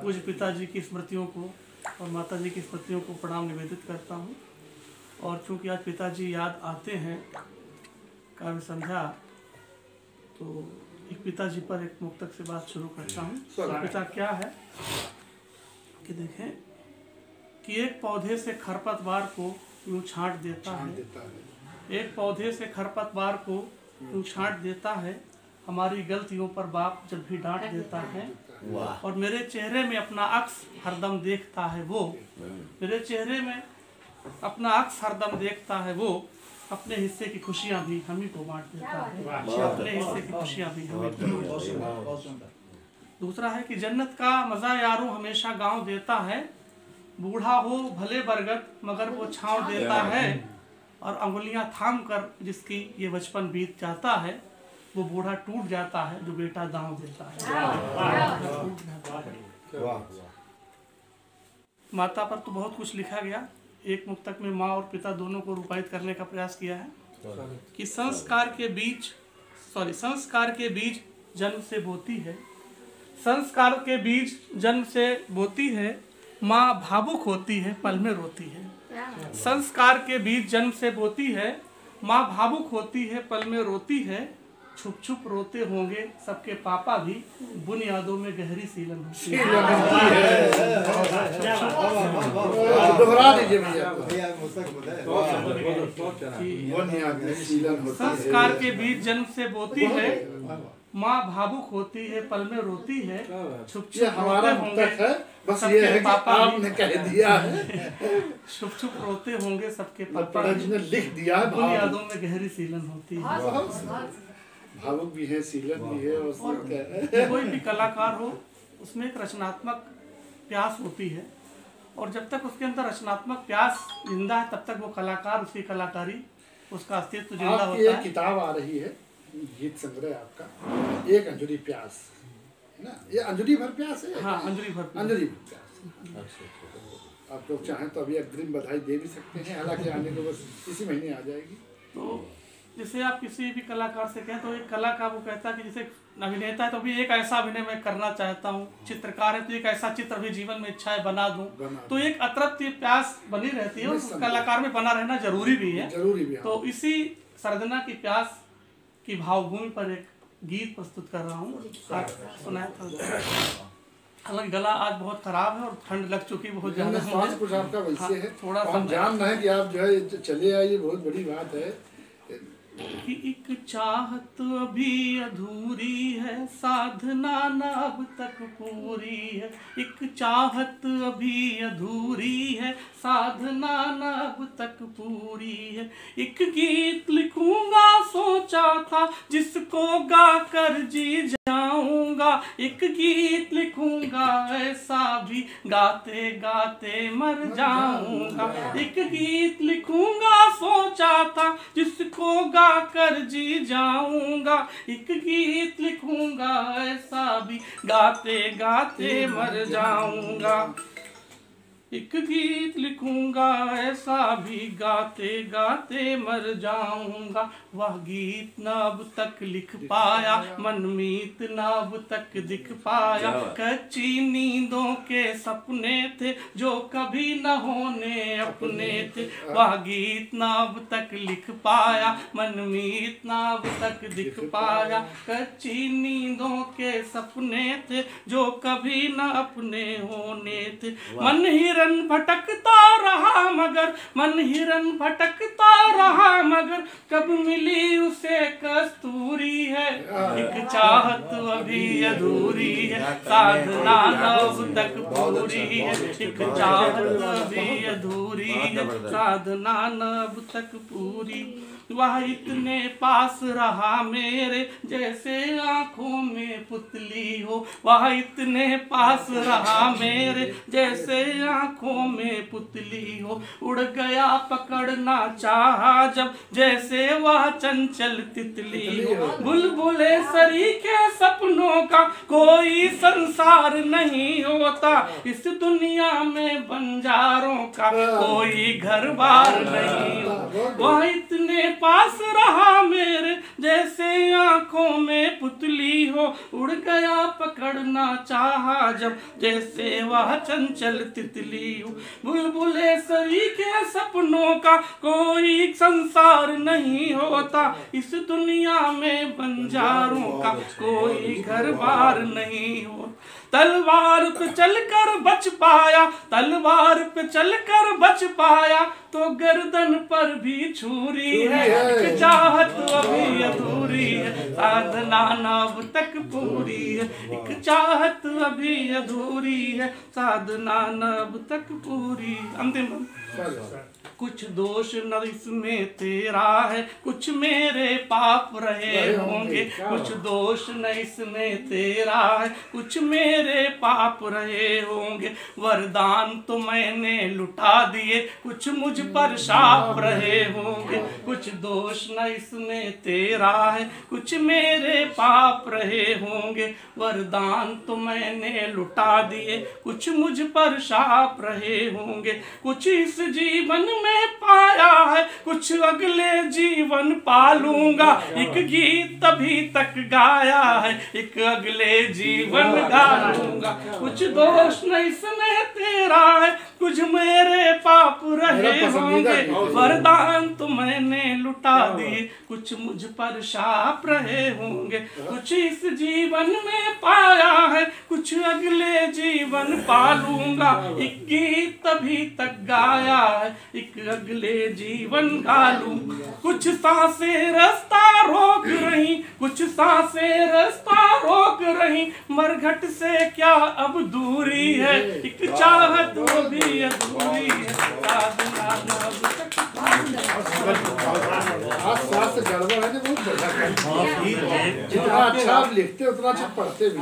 पूज्य पिताजी की स्मृतियों को और माताजी की स्मृतियों को प्रणाम निवेदित करता हूँ। और चूँकि आज पिताजी याद आते हैं काव्य संध्या, तो एक पिताजी पर एक मुक्तक से बात शुरू करता हूँ। पिता क्या है कि देखें कि एक पौधे से खरपतवार को यूँ छांट देता है, एक पौधे से खरपतवार को यूँ छांट देता है, हमारी गलतियों पर बाप जब भी डांट देता है। और मेरे चेहरे में अपना अक्स हरदम देखता है वो, मेरे चेहरे में अपना अक्स हरदम देखता है वो, अपने हिस्से की खुशियां भी हम ही को बांट देता है, अपने हिस्से की खुशियां भी हमें को बांट देता है। दूसरा है कि जन्नत का मजा यारों हमेशा गांव देता है, बूढ़ा हो भले बरगद मगर वो छांव देता है। और अंगुलियां थाम कर जिसकी ये बचपन बीत जाता है, वो बूढ़ा टूट जाता है जो बेटा दांव देता है। माता पर तो बहुत कुछ लिखा गया। एक मुक्तक में माँ और पिता दोनों को रूपायित करने का प्रयास किया है कि संस्कार के बीज जन्म से बोती है, संस्कार के बीज जन्म से बोती है, माँ भावुक होती है पल में रोती है। संस्कार के बीज जन्म से बोती है, माँ भावुक होती है पल में रोती है, छुप छुप रोते होंगे सबके पापा भी, बुनियादों में गहरी सीलन होती है। संस्कार के बीच जन्म से बोती है, माँ भावुक होती है पल में रोती है, छुप छुप रोते होंगे सबके पापा आपने कह दिया है, छुप छुप रोते होंगे सबके पापा ने लिख दिया, बुनियादों में गहरी सीलन होती है। भावुक भी है, सीलन भी है। और कोई भी कलाकार हो उसमें एक रचनात्मक प्यास होती है, और जब तक उसके अंदर रचनात्मक प्यास जिंदा है तब तक वो कलाकार, उसकी कलाकारी, उसका अस्तित्व जिंदा होता है। एक किताब आ रही है, गीत संग्रह आपका, एक अंजुरी प्यास है ना, ये अंजुरी भर प्यास है। हाँ, अंजुरी भर प्यास। आप लोग चाहें तो अभी अग्रिम बधाई दे भी सकते हैं, हालांकि आने को बस इसी महीने आ जाएगी। तो जैसे आप किसी भी कलाकार से कहें तो एक कला का वो कहता है कि जैसे अभिनेता है तो भी एक ऐसा अभिनय मैं करना चाहता हूँ, चित्रकार है तो एक ऐसा चित्र भी जीवन में इच्छा है बना दूं, तो एक अतृप्त प्यास बनी रहती है, उस कलाकार में बना रहना जरूरी भी है। तो इसी सरदना की प्यास की भावभूमि पर एक गीत प्रस्तुत कर रहा हूँ, सुनाया था। हालांकि गला आज बहुत खराब है और ठंड लग चुकी बहुत ज्यादा है, थोड़ा सा जान रहे कि आप जो है चले आइए, बहुत बड़ी बात है कि एक चाहत अभी अधूरी है, साधना न अब तक पूरी है। एक चाहत अभी अधूरी है, साधना न अब तक पूरी है। एक गीत लिखूंगा सोचा था, जिसको गा कर जी जाऊंगा। एक गीत लिखूंगा ऐसा भी, गाते गाते मर जाऊंगा। एक गीत लिखूंगा सोचा था, जिसको गा कर जी जाऊंगा। एक गीत लिखूंगा ऐसा भी, गाते गाते मर जाऊंगा। एक गीत लिखूंगा ऐसा भी, गाते गाते मर जाऊंगा। वह गीत न अब तक लिख पाया, मनमीत न अब तक दिख पाया। कच्ची नींदों के सपने थे जो कभी न होने अपने थे। वह गीत न अब तक लिख पाया, मनमीत न अब तक दिख पाया। कच्ची नींदों के सपने थे जो कभी न अपने होने थे। मन हिरन भटकता रहा मगर, मन हिरन भटकता रहा मगर, कब मिली उसे कस्तूरी है। एक चाहत अभी अधूरी है, साधना अब तक पूरी है। एक चाहत अभी अधूरी है, साधना अब तक पूरी। वह इतने पास रहा मेरे, जैसे आंखों में पुतली हो। वह इतने पास रहा मेरे, जैसे आंखों में पुतली हो। उड़ गया पकड़ना चाहा जब, जैसे वह चंचल तितली हो। बुलबुले सरी के सपनों का कोई संसार नहीं होता। इस दुनिया में बंजारों का कोई घर बार नहीं हो। वह इतने पास रहा मेरे, जैसे आंखों में पुतली हो, उड़ गया पकड़ना चाहा जब, जैसे वह चंचल तितली हो। बुलबुले सरी के सपनों का कोई संसार नहीं होता, इस दुनिया में बंजारों का कोई घर बार नहीं हो। तलवार पे चलकर बच पाया, तलवार पे चलकर बच पाया, तो गर्दन पर भी छुरी है। एक चाहत अभी अधूरी है, साधना न अब तक पूरी है। एक चाहत अभी अधूरी है, साधना न अब तक पूरी। अंतिम कुछ दोष न इसमें तेरा है, कुछ मेरे पाप रहे होंगे। कुछ दोष न इसमें तेरा है, कुछ मेरे पाप रहे होंगे। वरदान तो मैंने लुटा दिए, कुछ मुझ पर शाप रहे होंगे। कुछ दोष न इसमें तेरा है, कुछ मेरे पाप रहे होंगे। वरदान तो मैंने लुटा दिए, कुछ मुझ पर शाप रहे होंगे। कुछ इस जीवन में पाया है, कुछ अगले जीवन पालूंगा। एक गीत अभी तक गाया है, एक अगले जीवन गाऊंगा। कुछ दोष नहीं इसमें तेरा है, कुछ मेरे पाप रहे होंगे। वरदान तो मैंने लुटा दिए, कुछ मुझ पर शाप रहे होंगे। कुछ इस जीवन में पाया है, कुछ अगले जीवन पालूंगा। एक गीत अभी तक गाया है, एक अगले जीवन गालूं। कुछ सांसें रास्ता रोक रही, कुछ सांसें रास्ता रोक रही। मरघट से क्या अब दूरी है, एक चाहत भी अधूरी है, साधना अब तक। आज स्वास्थ्य गड़बड़ है, बहुत बढ़िया। जितना अच्छा आप लिखते उतना अच्छा पढ़ते भी।